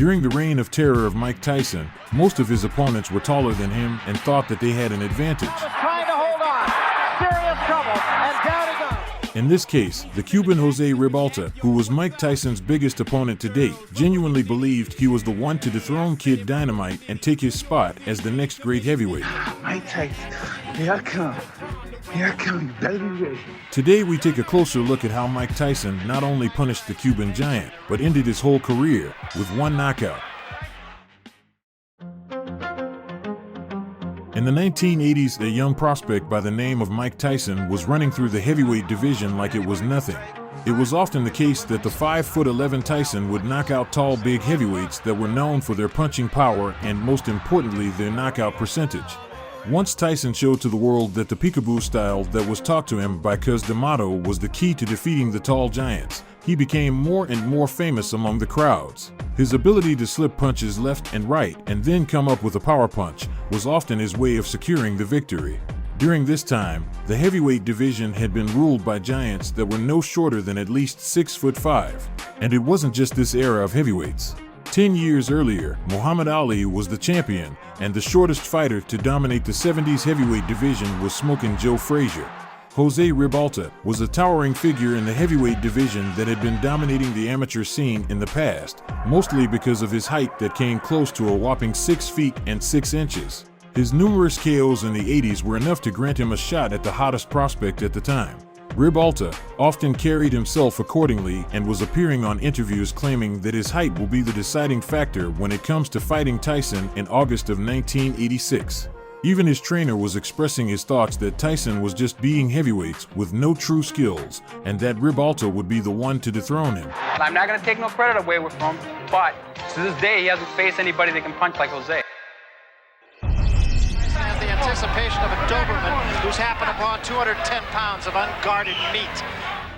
During the reign of terror of Mike Tyson, most of his opponents were taller than him and thought that they had an advantage. Trying to hold on. Serious trouble, and down he goes. In this case, the Cuban Jose Ribalta, who was Mike Tyson's biggest opponent to date, genuinely believed he was the one to dethrone Kid Dynamite and take his spot as the next great heavyweight. Mike Tyson, here I come. Here I come, you better be ready. Today we take a closer look at how Mike Tyson not only punished the Cuban giant, but ended his whole career with one knockout. In the 1980s, a young prospect by the name of Mike Tyson was running through the heavyweight division like it was nothing. It was often the case that the 5'11" Tyson would knock out tall big heavyweights that were known for their punching power and, most importantly, their knockout percentage. Once Tyson showed to the world that the peekaboo style that was taught to him by Cus D'Amato was the key to defeating the tall giants, he became more and more famous among the crowds. His ability to slip punches left and right and then come up with a power punch was often his way of securing the victory. During this time, the heavyweight division had been ruled by giants that were no shorter than at least 6'5". And it wasn't just this era of heavyweights. 10 years earlier, Muhammad Ali was the champion, and the shortest fighter to dominate the 70s heavyweight division was Smokin' Joe Frazier. Jose Ribalta was a towering figure in the heavyweight division that had been dominating the amateur scene in the past, mostly because of his height that came close to a whopping 6 feet and 6 inches. His numerous KOs in the 80s were enough to grant him a shot at the hottest prospect at the time. Ribalta often carried himself accordingly and was appearing on interviews claiming that his height will be the deciding factor when it comes to fighting Tyson in August of 1986. Even his trainer was expressing his thoughts that Tyson was just beating heavyweights with no true skills, and that Ribalta would be the one to dethrone him. I'm not going to take no credit away from him, but to this day he hasn't faced anybody that can punch like Jose. Has the anticipation of a Doberman who's happened upon 210 pounds of unguarded meat.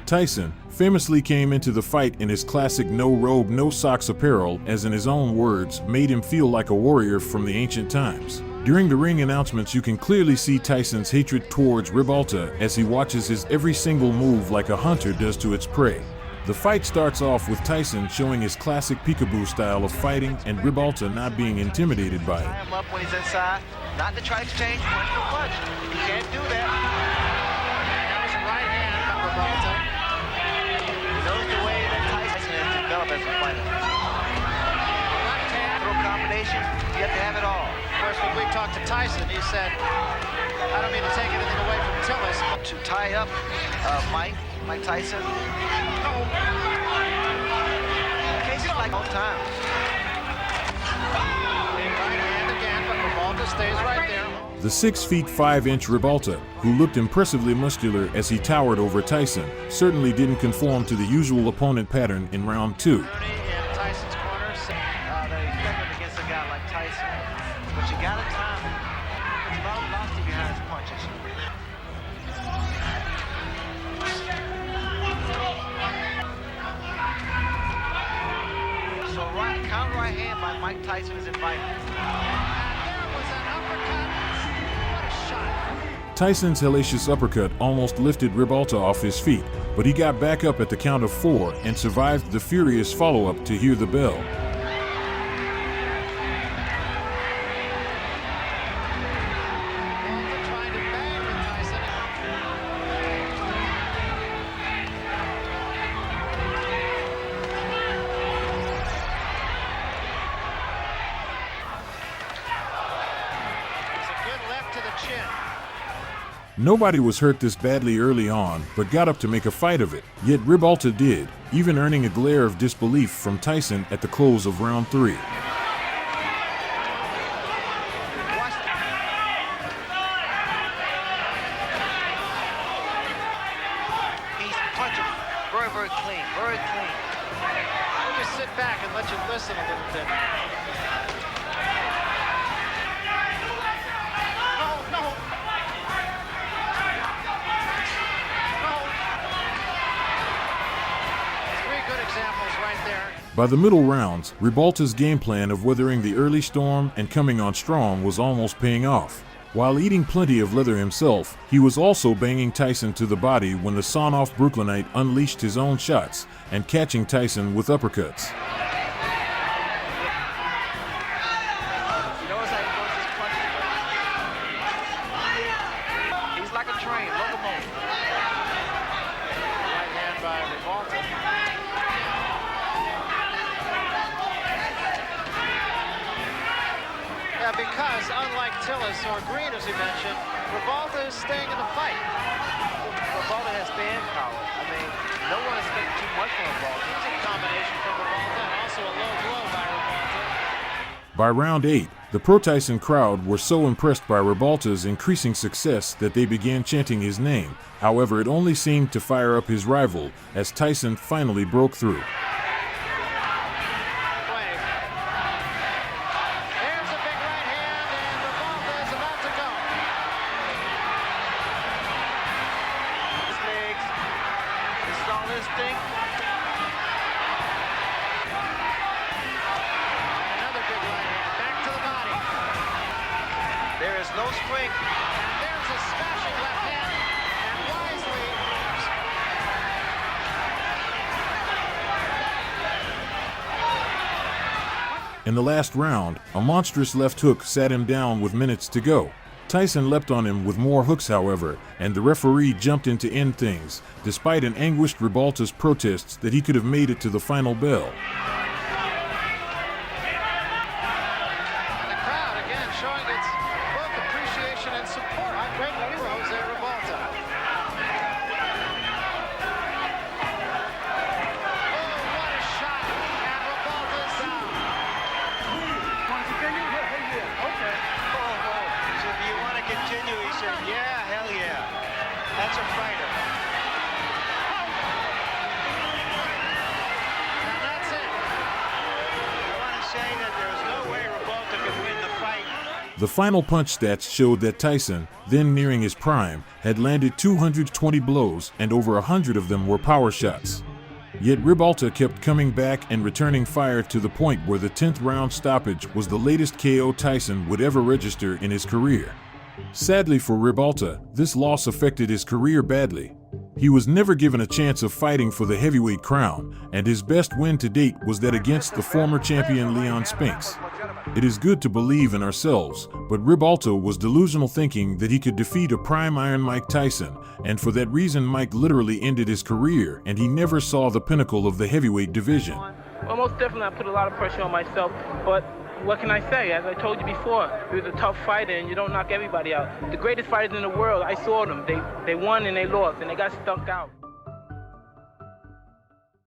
Tyson famously came into the fight in his classic no-robe, no-socks apparel, as in his own words, made him feel like a warrior from the ancient times. During the ring announcements, you can clearly see Tyson's hatred towards Ribalta as he watches his every single move like a hunter does to its prey. The fight starts off with Tyson showing his classic peekaboo style of fighting and Ribalta not being intimidated by it. Tie him up when he's inside, not to try to exchange punch for punch. You can't do that. There's a right hand from Ribalta. He knows the way that Tyson has developed as a fighter. Left hand. Throw combination, you have to have it all. Of course, when we talked to Tyson, he said, I don't mean to take anything away from Tillis. To tie up Mike Tyson. Cases like all time. Right hand again, but Ribalta stays right there. The 6'5" Ribalta, who looked impressively muscular as he towered over Tyson, certainly didn't conform to the usual opponent pattern in round 2. In Tyson's corner. They're effective against a guy like Tyson. But you gotta time him. There's a lot of velocity behind his punches. So counter right hand by Mike Tyson is invited. There was an uppercut. What a shot. Tyson's hellacious uppercut almost lifted Ribalta off his feet, but he got back up at the count of 4 and survived the furious follow-up to hear the bell. Ribalta trying to bang with Tyson. It's a good left to the chin. Nobody was hurt this badly early on, but got up to make a fight of it. Yet Ribalta did, even earning a glare of disbelief from Tyson at the close of round 3. He's punching very, very clean, very clean. Just sit back and let you listen a little bit. No, no. Three good examples right there. By the middle rounds, Ribalta's game plan of weathering the early storm and coming on strong was almost paying off. While eating plenty of leather himself, he was also banging Tyson to the body when the sawn-off Brooklynite unleashed his own shots and catching Tyson with uppercuts. because, unlike Tillis or Green, as we mentioned, Ribalta is staying in the fight. Ribalta has stand power. I mean, no one expected too much from Ribalta. It's a combination from Ribalta and also a low blow by Ribalta. By round 8, the pro-Tyson crowd were so impressed by Ribalta's increasing success that they began chanting his name. However, it only seemed to fire up his rival as Tyson finally broke through. There's a big right hand, and Ribalta is about to go. His legs. This is all instinct. Another big right hand, back to the body. There is no strength. And there's a smashing left hand, and wisely, In the last round, a monstrous left hook sat him down with minutes to go. Tyson leapt on him with more hooks, however, and the referee jumped in to end things, despite an anguished Ribalta's protests that he could have made it to the final bell. and the crowd again showing its both appreciation and support greatly for Jose Ribalta. Oh, what a shot! And Ribalta is down. So do you want to continue? He said, yeah, hell yeah. That's a fighter. And that's it. You want to say that there's no way Ribalta can win the fight. The final punch stats showed that Tyson, then nearing his prime, had landed 220 blows and over 100 of them were power shots. Yet Ribalta kept coming back and returning fire to the point where the 10th round stoppage was the latest KO Tyson would ever register in his career. Sadly for Ribalta, this loss affected his career badly. He was never given a chance of fighting for the heavyweight crown, and his best win to date was that against the former champion Leon Spinks. It is good to believe in ourselves, but Ribalta was delusional, thinking that he could defeat a prime Iron Mike Tyson, and for that reason Mike literally ended his career and he never saw the pinnacle of the heavyweight division. Well, most definitely I put a lot of pressure on myself, but what can I say? As I told you before, he was a tough fighter and you don't knock everybody out. The greatest fighters in the world, I saw them. They won and they lost and they got stuck out.